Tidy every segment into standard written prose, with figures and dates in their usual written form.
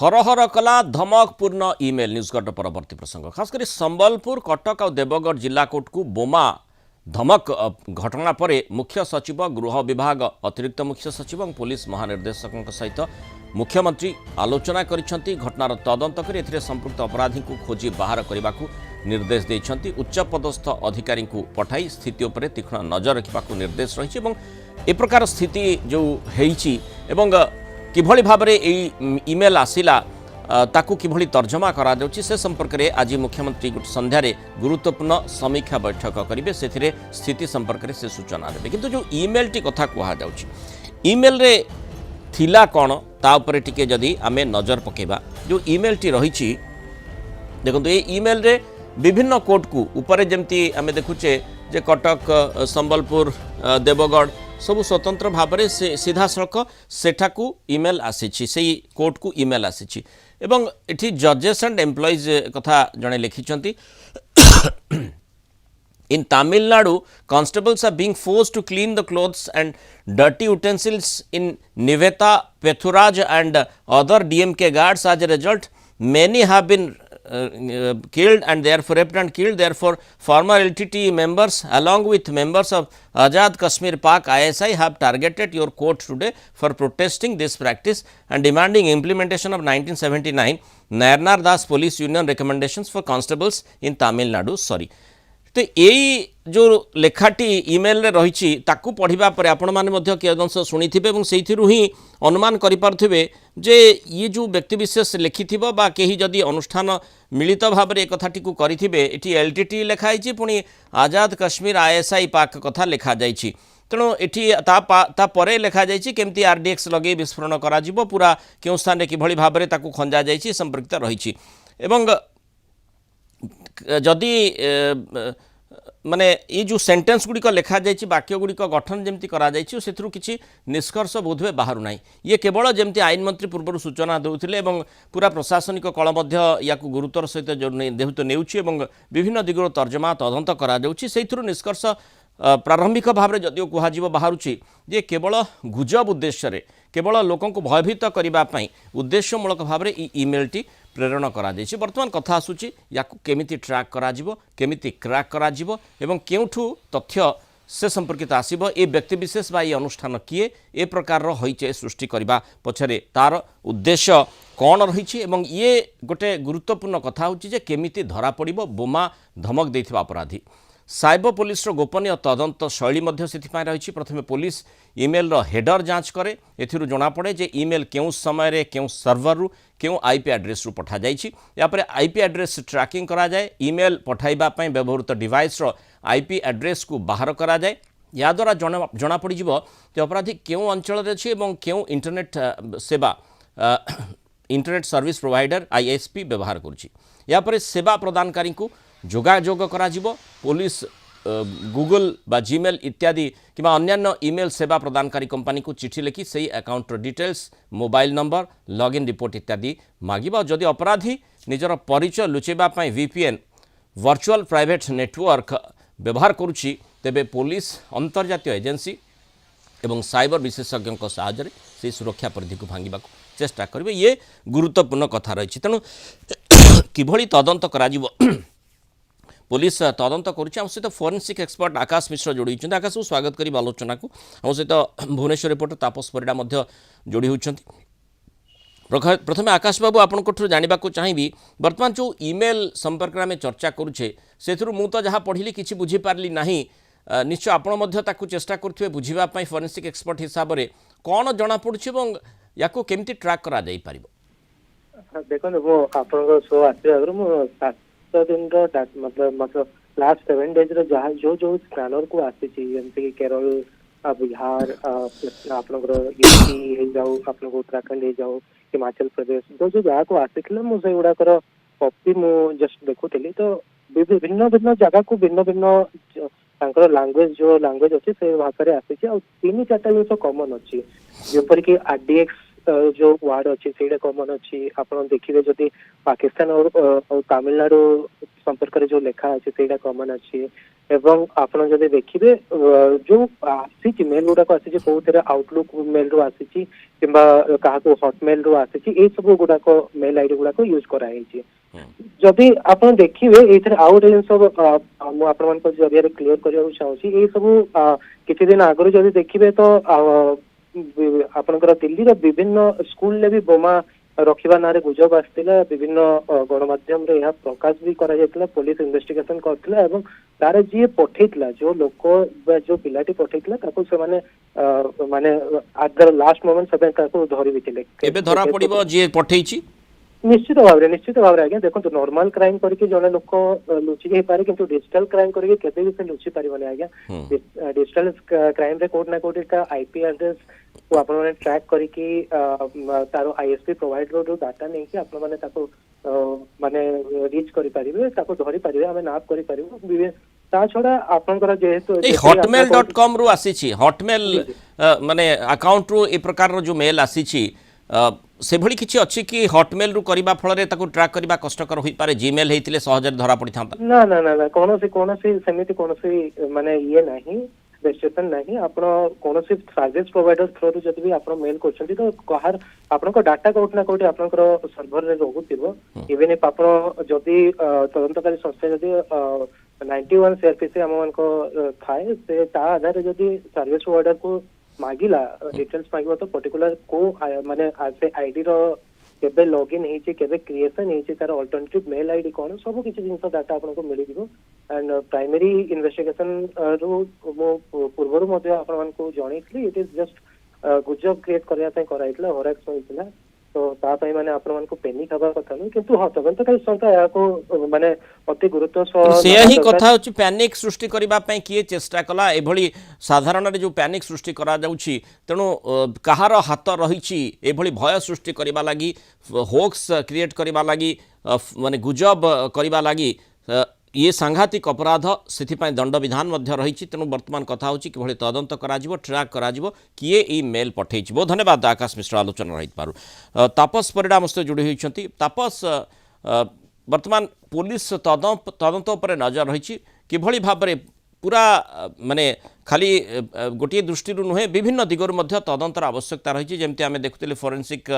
थरहर कला धमकपूर्ण इमेल न्यूजगढ़ परवर्ती प्रसंग खासकर संबलपुर कटक और देवगढ़ जिला कोर्ट को बोमा धमक घटना पर मुख्य सचिव गृह विभाग अतिरिक्त मुख्य सचिव और पुलिस महानिर्देशक सहित मुख्यमंत्री आलोचना करिसेंती। घटनार तदंत कर एथिरे संपृक्त अपराधी को खोजी बाहर करने को निर्देश देइछंती। उच्च पदस्थ अधिकारी को पठाई स्थिति उपर तीक्ष्ण नजर रखा निर्देश रही ए प्रकार स्थिति जो हेइछि एवं किभଳି भाबरे इमेल आसिला ताकू किभଳି तर्जमा करा जाउछि से संपर्क में आज मुख्यमंत्री संध्यारे गुरुत्वपूर्ण समीक्षा बैठक करेंगे। से स्थिति संपर्क में से सूचना देवे किंतु जो इमेल टी कथा कहा जाउछि इमेल रे थिला कौन ता उपरे टिके जदि आमे नजर पकेबा जो इमेल टी रही देखो ये इमेल रे विभिन्न कोर्ट को ऊपर जमती आमे देखुचे जे कटक संबलपुर देवगढ़ सबु स्वतंत्र भाव में से सीधा सड़क सेठाकू इमेल आसी से कोर्ट को इमेल आसी एवं इठी जजेस एंड एम्प्लॉइज कथा जड़े लिखिं In Tamil Nadu, constables are being forced to clean the clothes and dirty utensils in Niveta, Pethuraj and other DMK guards. As a result, many have been killed and therefore raped and killed. Therefore, former LTT members along with members of Azad Kashmir Pak ISI have targeted your court today for protesting this practice and demanding implementation of 1979 Narnar Das Police Union recommendations for constables in Tamil Nadu. Sorry. तो यही जो लेखाटी email रे रही ताकू पढ़ा पर आपण मैंने किए अंश शुणी से ही अनुमान करें जे ये जो व्यक्तिविशेष लिखि बा कहीं जदि अनुष्ठान मिलित भाव में एक कथाटी को करेंगे ये एलटीटी लिखाई पुणी आजाद कश्मीर आईएसआई पाक कथा लिखा जाइए तेणु ये लिखा जाइए केमती आरडीएक्स लगे विस्फोरण करा पूरा क्यों स्थान कि भाव में खंजा जाइए संपर्कित रही जदि माने ये जो सेंटेंस गुड़िक लिखा जाइए वाक्य गुड़िक गठन जमी कर किसी निष्कर्ष बोधवे बाहर ना ये केवल जमी आईन मंत्री पूर्व सूचना देते पूरा प्रशासनिक कल या गुरुतर सहित जेहेतु नेउछि विभिन्न दिगर तर्जमा तदंत कर निष्कर्ष प्रारंभिक भाव में जदिव कह बाहर जे केवल गुजब उद्देश्य केवल लोक भयभीत करने उद्देश्यमूलक भाव में इमेल टी प्रेरण करा बर्तमान कथा आसूची या केमिति ट्रैक करा केमिति क्रैक करा एवं केउठु तथ्य से संपर्कित आसीबो ए व्यक्तिविशेष बा ये अनुष्ठान किए ए प्रकार होइचे सृष्टि करबा पछरे तार उद्देश्य कौन रही एवं ये गोटे गुरुत्वपूर्ण कथा होची जे केमिति धरा पड़िबो बोमा धमक देथिबा अपराधी। साइबर पुलिस गोपनीय तदंत शैली रही प्रथमे पुलिस इमेल हेडर जांच करे एथिरु जना पड़े जे इमेल केउ समय रे केउ सर्वर रु केउ आईपी एड्रेस रु पठा जाइछि या पर आईपी एड्रेस ट्रैकिंग करा जाए इमेल पठाइबा पई व्यवहृत डिवाइस रो आईपी एड्रेस को बाहर करा जाए या द्वारा जना पड़ जिवो जे अपराधी केउ अंचल रे अछि एवं केउ इंटरनेट सेवा इंटरनेट सर्विस प्रोवाइडर आईएसपी व्यवहार करुछि या पर सेवा प्रदानकारी को जोगाजोग करा जिवो पुलिस गूगल बा जीमेल इत्यादि कि अन्यान्य इमेल सेवा प्रदानकारी कंपनी को चिठी लिखि से account details mobile number login report इत्यादि मागिबा जदि अपराधी निजर परिचय लुचेबा पई वीपीएन वर्चुअल प्राइवेट नेटवर्क व्यवहार करुछि तेबे पुलिस अंतर्जातीय एजेंसी एवं साइबर विशेषज्ञों साहाय्य से सुरक्षा परिधि को भांगिबा चेष्टा करिवे ये गुरुत्वपूर्ण कथा रही तेणु किभଳି तदंत करा जिवो पुलिस तदंत करुच्चे सहित फोरेंसिक एक्सपर्ट आकाश मिश्र जोड़ी आकाश को स्वागत करी आलोचना को आम सहित भुवनेश्वर रिपोर्टर तापस परिडा जोड़ी होती प्रथमे आकाश बाबू आपंठ जानवा चाहिए बर्तमान जो इमेल संपर्क में चर्चा करुचे से तो जहाँ पढ़ी कि बुझीपारि ना निश्चय आपड़ चेष्टा करुवे बुझापी फोरेंसिक एक्सपर्ट हिसाब से कौन जना पड़ुछि या केमती ट्रैक करा जाई परिबो। देखो वो आपन शो आसे 7 दिन मतलब लास्ट 7 डेज जहाँ जो जो स्कैनर को आसी जैसे केरल बिहार यूपी जाऊ उत्तराखंड जाऊ हिमाचल प्रदेश जो जो जगह को आसी मुझे गुड़ाकर कॉपी मु जस्ट देखुली तो भिन्न भिन्न जगह को भिन्न भिन्न लैंग्वेज जो लैंग्वेज अच्छी से भाषा आसी 3-4 जिन कमन अच्छी जपर कि आरडीएक्स जो वार्ड अच्छी से कमन अच्छी आप देखिए जदि पाकिस्तान और तमिलनाडु संपर्क में जो लेखा अच्छे से कमन अच्छी एवं आपन जदि देखिए जो आसी मेल गुड़ाक आसी कौन आउटलुक मेल रु आसी किंबा क्या हटमेल रु आसी ये सब गुड़ाक मेल आईडी गुड़ाक यूज कराई जदि आप देखिए ये आउ गोटे जिन आपण जरिए क्लीयर करने चाहिए ये सब किसी दिन आगु जदि देखिए तो आपनकर दिल्ली विभिन्न स्कूल भी बोमा रखा ना गुजब आसाला विभिन्न गणमाध्यम यह प्रकाश भी करा पुलिस इन्वेस्टिगेशन करथिला एवं तार जी पठेइतला जो लोक जो पिलाटी पठेइतला से माने एट द लास्ट मोमेंट सब धरी भी एबे धरा पड़िबो जे पठेइची निश्चित भाव में आज्ञा देखो नॉर्मल क्राइम करके जड़े लोक लुचि जाई पारे किंतु डिजिटल क्राइम करके केते भी से लुचि पारिबने आज्ञा डिजिटल क्राइम रे कोड ना कोड का आईपी एड्रेस को आपण माने ट्रैक करके तारो आईएसपी प्रोवाइडर रो डाटा नै कि आपण माने ताको माने रीच करि पारिबे ताको धरि पारिबे हमें नाप करि पारिबो ता छडा आपनकर जेहेतु hotmail.com रु आसीछि हॉटमेल माने अकाउंट रु ए प्रकार रो जो मेल आसीछि से भली किछि अछि कि हॉटमेल रु करबा फଳରେ ताको ट्रैक करबा कष्टकर होई पारे जीमेल हेतिले सहजर धरा पड़ी थांता ना ना ना कोनोसी समिति कोनोसी माने ये नाही रेस्ट्रिक्शन नाही आपण कोनोसी सर्विस प्रोवाइडर थ्रू रु जति भी आपण मेल करछन्ती तो कहार आपण को डाटा कोट ना कोट आपण को सर्वर रे रहउतिबो इवन इफ आपण जति तदंतकारी संस्था जति 91 सीआरपीसी हमन को थाए से ता आधार जति सर्विस प्रोवाइडर को मागिला डिटेल्स मागिबो तो पर्टिकुलर को माने से आईडी रो केबे लॉगिन हेची केबे क्रिएशन हेची तार अल्टरनेटिव मेल आईडी कोन सब किछि जिंस डाटा आपन को मिली दिबो एंड प्राइमरी इन्वेस्टिगेशन रो मो पूर्वरु मध्ये आपन को जणैतली इट इज जस्ट गुजब क्रिएट करया पय कराइतला होराक्स होइतला तो ता पय माने आपन को पेनिक हबा कथा नै किंतु ह तदंतकारी संस्था या को माने अति गुरुत्व से ही कथा होची पैनिक सृष्टि करिबा पय किए चेष्टा कला एभली साधारण रे जो पैनिक सृष्टि करा जाउची तेणु कहार हाथ रहिछि एभली भय सृष्टि करिबा लागि होक्स क्रिएट करिबा लागि माने गुजब करिबा लागि ये सांघातिक अपराध से दंड विधान मध्य रही तेणु वर्तमान कथा होची कि तदंत करा ट्रैक करा किए ई मेल पठे बहुत धन्यवाद आकाश मिश्र आलोचना रही पारु तापस परिडा मस्त जोड़ी होती तापस वर्तमान पुलिस तदंत उपर नजर रही किभली भाव में पूरा माने खाली गोटे दृष्टि नुहे विभिन्न दिगरु मध्य तदंतर आवश्यकता रही जमती आम देखुले फोरेंसिक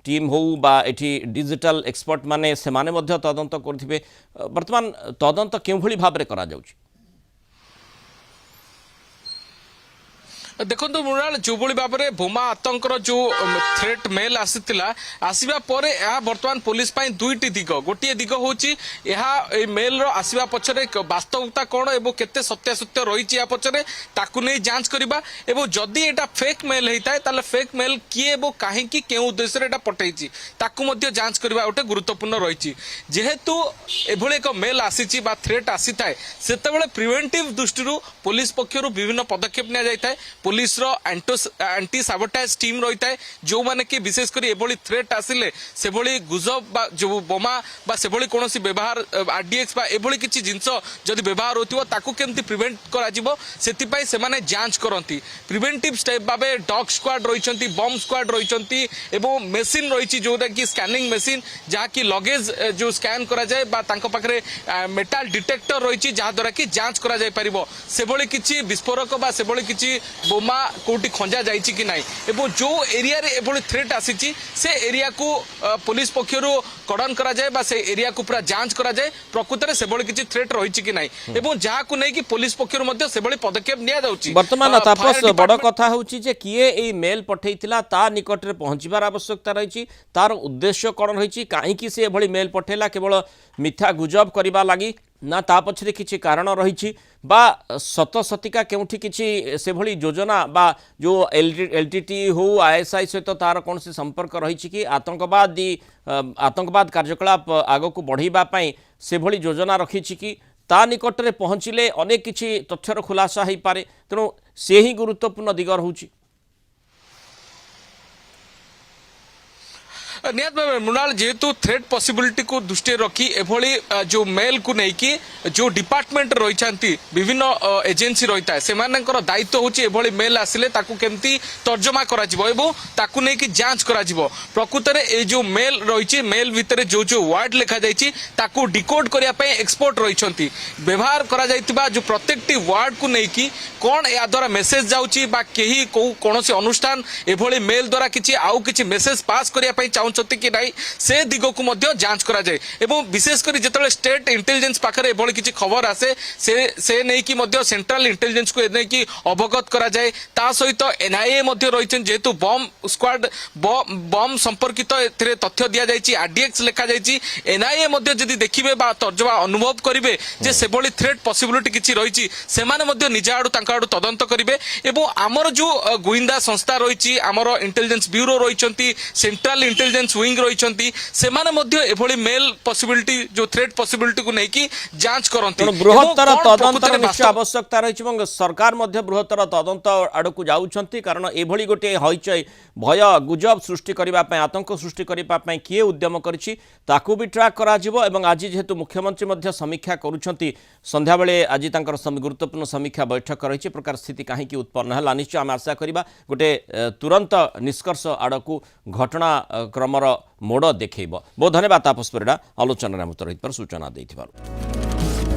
टीम हो बा एठी डिजिटल एक्सपर्ट माने से माने मध्य तदंत करथिबे वर्तमान तदंत केउ भली भाबरे करा जाउची देखो मृणाल जो भाव में बोमा आतंकर जो थ्रेट मेल आसीला आसवा पर बर्तमान पुलिस दुईटी दिग गोटे दिग हूँ मेल आसवा पछरे वास्तवता कौन एवं केते सत्यासत्य रही पछरे ताकू नहीं जांच करवा एवं जदि एटा फेक मेल होता है ताले फेक मेल किए एवं कहीं केउ उद्देश्य एटा पठाई ताकू जांच करवा गोटे गुरुत्वपूर्ण रही जेहेतु एभली एक मेल आसी थ्रेट आसी थाए से प्रिवेंटिव दृष्टि पुलिस पक्षर विभिन्न पदक्षेप नि जाए पुलिस रो एंटी साबोटाइज टीम रही है जो माने कि विशेषकर एभली थ्रेट आसिले से भली गुजब बा जो बोमा बा से भली कोनोसी व्यवहार आरडीएक्स बा एभली किछि जिंस जदि व्यवहार होतिबो ताकू केमति प्रिवेंट करा जिवो सेति पई से माने जांच करंती प्रिवेंटिव स्टेप बाबे डॉग स्क्वाड रहिचंती बम स्क्वाड रहिचंती एवं मशीन रहिछि जोटा कि स्कैनिंग मशीन जहा कि लगेज जो स्कैन करा जाय बा तांको पाखरे मेटल डिटेक्टर रहिछि जहा द्वारा कि जांच करा जाय परिबो से भली किछि विस्फोरक बा से भली किछि बोमा कोटी खंजा जाइछि कि नाही एवं जो एरिया रे एभली थ्रेट आसीछि से एरिया को पुलिस पक्षरु कड़न करा जाय बा से एरिया को पूरा जांच करा जाय प्रकृत रे से भली किछि थ्रेट रहिछि कि नाही एवं जहा को नै कि पुलिस पक्षरु मध्ये से भली पदक्षेप निया जाउछि वर्तमान तापस बड़ कथा होछि जे किए ए मेल पठेइथिला ता निकट रे पहुंचीबार आवश्यकता रहिछि तार उद्देश्य कोन रहिछि काहे कि से भली मेल पठेला केवल मिथ्या गुजब करबा लागि ना ता पछरे किछि कारण रहिछि बा सत सतिका केउठी किछि से भली योजना बा जो एलटीटी हो आईएसआई सहित तार कौन से संपर्क रहिछि कि आतंकवाद कार्यकलाप आगो को बढ़ाइबा पई से भली योजना रखिछि कि ता निकट रे पहुंचिले अनेक किछि तथ्यर खुलासा होई पारे तेणु से ही गुरुत्वपूर्ण दिग रहुछि निहत भाव मृणाल जेहेतु थ्रेट पॉसिबिलिटी को दृष्टि रखी एभली जो मेल को लेकिन जो डिपार्टमेंट रही विभिन्न एजेंसी रही है से दायित्व होची एभली मेल आसिले ताकू केमती तर्जमा करा जिवो एवं ताकू नेकी जांच करा जिवो प्रकृत रे ए जो मेल रही मेल भितर जो जो वर्ड लिखा जाइछि ताकू डिकोड करिया पे एक्सपर्ट रही व्यवहार करा जाइतिबा जो प्रत्येकटी वर्ड को लेकिन कौन या द्वारा मेसेज जाउछि बा केही कौन से अनुष्ठान एभली मेल द्वारा किछि आउ किछि मेसेज पास करिया पे चाहउछति कि नाही से दिगो को मध्य जांच करा जाय एवं विशेष करी जेतले स्टेट इंटेलिजेंस पाखरे एभली किछि खबर आसे से नै कि मध्य सेंट्रल इंटेलिजेंस को नै कि अवगत करा जाय ता सहित एनआईए मध्य रहिछन जेतु बम स्क्वाड बम संपर्कित एथिरे तथ्य दिया जायछि आरडीएक्स लिखा जायछि एनआईए मध्य जदि देखिबे बा तर्जमा अनुभव करिवे जे सेभली थ्रेट पॉसिबिलिटी किछि रहिछि सेमाने मध्य निज आडू तांका आडू तदंत करिवे एवं आमर जो गुइंदा संस्था रहिछि आमर इंटेलिजेंस ब्यूरो रहिछंती सेंट्रल इंटेलिजेंस विंग रहिछंती सेमाने मध्य एभली मेल पॉसिबिलिटी जो थ्रेट पॉसिबिलिटी को नै कि जांच करंती बृहत्तर तदंतर निश्चय आवश्यकता रही सरकार मध्य बृहत्तर तदंत आड़क जाउछंती कारण एभली गोटे हईचय भय गुजब सृष्टि करने आतंक सृष्टि करने किए उद्यम करिछि ताकू भी ट्रैक करा जिवो एवं आज जेहेतु मुख्यमंत्री मध्य समीक्षा करुछंती संध्या बेले आज तांकर गुरुत्वपूर्ण समीक्षा बैठक रही प्रकार स्थिति कहीं उत्पन्न है निश्चय आम आशा करिबा गोटे तुरंत निष्कर्ष आड़क घटना क्रमर मोड़ देखैब। बहुत धन्यवाद तापस परिड़ा आलोचना सूचना देथिबारु।